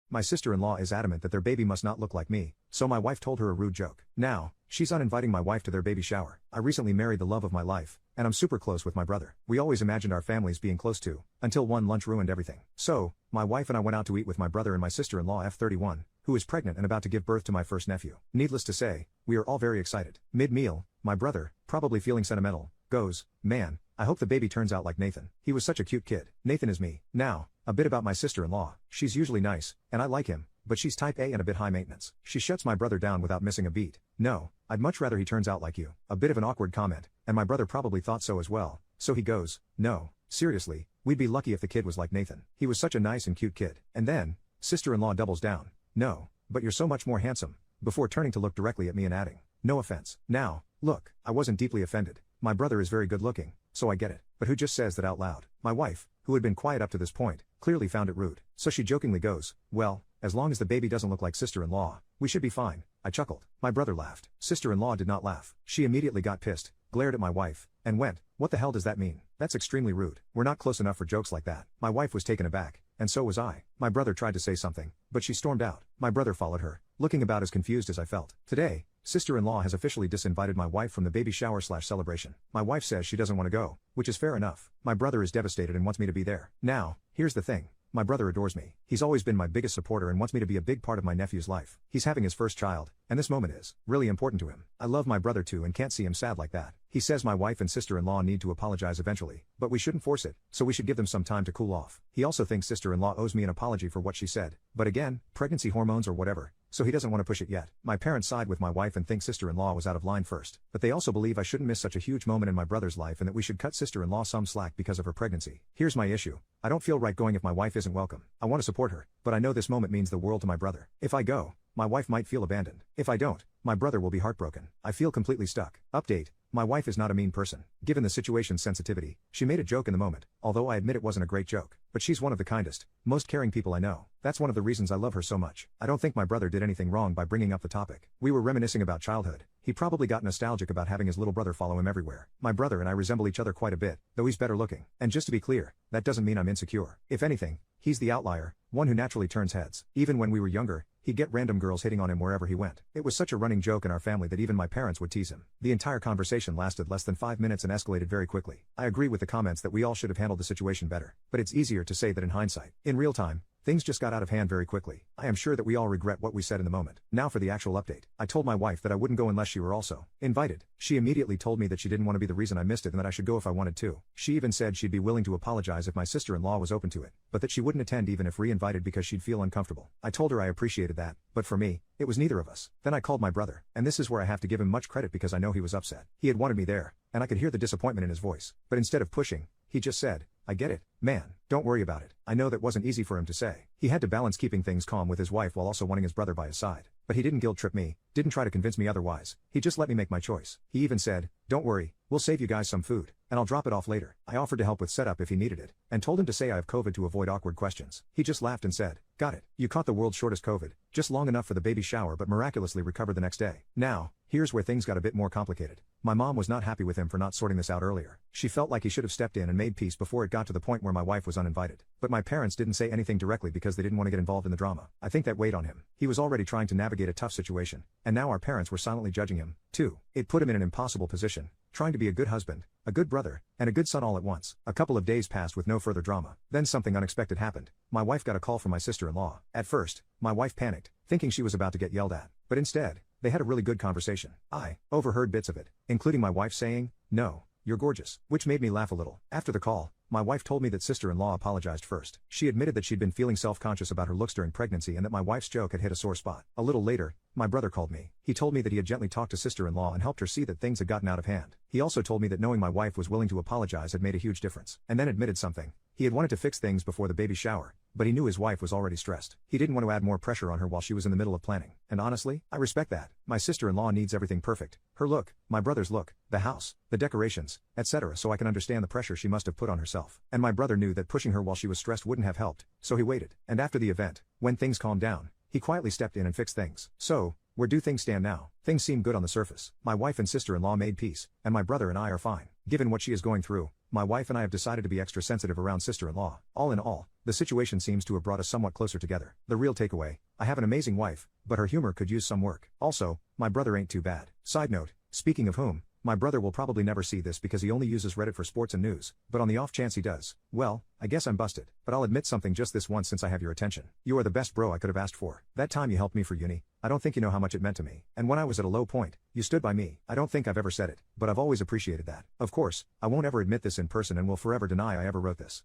My sister-in-law is adamant that their baby must not look like me, so my wife told her a rude joke. Now, she's uninviting my wife to their baby shower. I recently married the love of my life, and I'm super close with my brother. We always imagined our families being close too, until one lunch ruined everything. So, my wife and I went out to eat with my brother and my sister-in-law F31, who is pregnant and about to give birth to my first nephew. Needless to say, we are all very excited. Mid-meal, my brother, probably feeling sentimental, goes, "Man, I hope the baby turns out like Nathan. He was such a cute kid." Nathan is me. Now, a bit about my sister-in-law. She's usually nice, and I like him, but she's type A and a bit high maintenance. She shuts my brother down without missing a beat. "No, I'd much rather he turns out like you." A bit of an awkward comment, and my brother probably thought so as well, so he goes, "No, seriously, we'd be lucky if the kid was like Nathan. He was such a nice and cute kid." And then, sister-in-law doubles down. "No, but you're so much more handsome," before turning to look directly at me and adding, "No offense." Now, look, I wasn't deeply offended. My brother is very good looking, so I get it. But who just says that out loud? My wife, who had been quiet up to this point, clearly found it rude. So she jokingly goes, "Well, as long as the baby doesn't look like sister-in-law, we should be fine." I chuckled. My brother laughed. Sister-in-law did not laugh. She immediately got pissed, glared at my wife, and went, "What the hell does that mean? That's extremely rude. We're not close enough for jokes like that." My wife was taken aback, and so was I. My brother tried to say something, but she stormed out. My brother followed her, looking about as confused as I felt. Today, sister-in-law has officially disinvited my wife from the baby shower/celebration. My wife says she doesn't want to go, which is fair enough. My brother is devastated and wants me to be there. Now, here's the thing. My brother adores me. He's always been my biggest supporter and wants me to be a big part of my nephew's life. He's having his first child, and this moment is really important to him. I love my brother too and can't see him sad like that. He says my wife and sister-in-law need to apologize eventually, but we shouldn't force it, so we should give them some time to cool off. He also thinks sister-in-law owes me an apology for what she said, but again, pregnancy hormones or whatever, so he doesn't want to push it yet. My parents side with my wife and think sister-in-law was out of line first, but they also believe I shouldn't miss such a huge moment in my brother's life and that we should cut sister-in-law some slack because of her pregnancy. Here's my issue. I don't feel right going if my wife isn't welcome. I want to support her, but I know this moment means the world to my brother. If I go, my wife might feel abandoned. If I don't, my brother will be heartbroken. I feel completely stuck. Update. My wife is not a mean person. Given the situation's sensitivity, she made a joke in the moment, although I admit it wasn't a great joke. But she's one of the kindest, most caring people I know. That's one of the reasons I love her so much. I don't think my brother did anything wrong by bringing up the topic. We were reminiscing about childhood. He probably got nostalgic about having his little brother follow him everywhere. My brother and I resemble each other quite a bit, though he's better looking. And just to be clear, that doesn't mean I'm insecure. If anything, he's the outlier, one who naturally turns heads. Even when we were younger, he'd get random girls hitting on him wherever he went. It was such a running joke in our family that even my parents would tease him. The entire conversation lasted less than 5 minutes and escalated very quickly. I agree with the comments that we all should have handled the situation better, but it's easier to say that in hindsight. In real time, things just got out of hand very quickly. I am sure that we all regret what we said in the moment. Now for the actual update. I told my wife that I wouldn't go unless she were also invited. She immediately told me that she didn't want to be the reason I missed it and that I should go if I wanted to. She even said she'd be willing to apologize if my sister-in-law was open to it, but that she wouldn't attend even if re-invited because she'd feel uncomfortable. I told her I appreciated that, but for me, it was neither of us. Then I called my brother, and this is where I have to give him much credit because I know he was upset. He had wanted me there, and I could hear the disappointment in his voice, but instead of pushing, he just said, "I get it, man, don't worry about it." I know that wasn't easy for him to say. He had to balance keeping things calm with his wife while also wanting his brother by his side. But he didn't guilt trip me, didn't try to convince me otherwise. He just let me make my choice. He even said, "Don't worry, we'll save you guys some food, and I'll drop it off later." I offered to help with setup if he needed it, and told him to say I have COVID to avoid awkward questions. He just laughed and said, "Got it. You caught the world's shortest COVID, just long enough for the baby shower but miraculously recovered the next day." Now, here's where things got a bit more complicated. My mom was not happy with him for not sorting this out earlier. She felt like he should have stepped in and made peace before it got to the point where my wife was uninvited. But my parents didn't say anything directly because they didn't want to get involved in the drama. I think that weighed on him. He was already trying to navigate a tough situation, and now our parents were silently judging him, too. It put him in an impossible position, trying to be a good husband, a good brother, and a good son all at once. A couple of days passed with no further drama. Then something unexpected happened. My wife got a call from my sister-in-law. At first, my wife panicked, thinking she was about to get yelled at. But instead, they had a really good conversation. I overheard bits of it, including my wife saying, "No, you're gorgeous," which made me laugh a little. After the call, my wife told me that sister-in-law apologized first. She admitted that she'd been feeling self-conscious about her looks during pregnancy and that my wife's joke had hit a sore spot. A little later, my brother called me. He told me that he had gently talked to sister-in-law and helped her see that things had gotten out of hand. He also told me that knowing my wife was willing to apologize had made a huge difference, and then admitted something. He had wanted to fix things before the baby shower, but he knew his wife was already stressed. He didn't want to add more pressure on her while she was in the middle of planning. And honestly, I respect that. My sister-in-law needs everything perfect. Her look, my brother's look, the house, the decorations, etc. So I can understand the pressure she must have put on herself. And my brother knew that pushing her while she was stressed wouldn't have helped, so he waited. And after the event, when things calmed down, he quietly stepped in and fixed things. So, Where do things stand now? Things seem good on the surface. My wife and sister-in-law made peace, and my brother and I are fine. Given what she is going through, my wife and I have decided to be extra sensitive around sister-in-law. All in all, the situation seems to have brought us somewhat closer together. The real takeaway: I have an amazing wife, but her humor could use some work. Also, my brother ain't too bad. Side note, speaking of whom, my brother will probably never see this because he only uses Reddit for sports and news, but on the off chance he does, well, I guess I'm busted. But I'll admit something just this once since I have your attention. You are the best bro I could have asked for. That time you helped me for uni, I don't think you know how much it meant to me. And when I was at a low point, you stood by me. I don't think I've ever said it, but I've always appreciated that. Of course, I won't ever admit this in person and will forever deny I ever wrote this.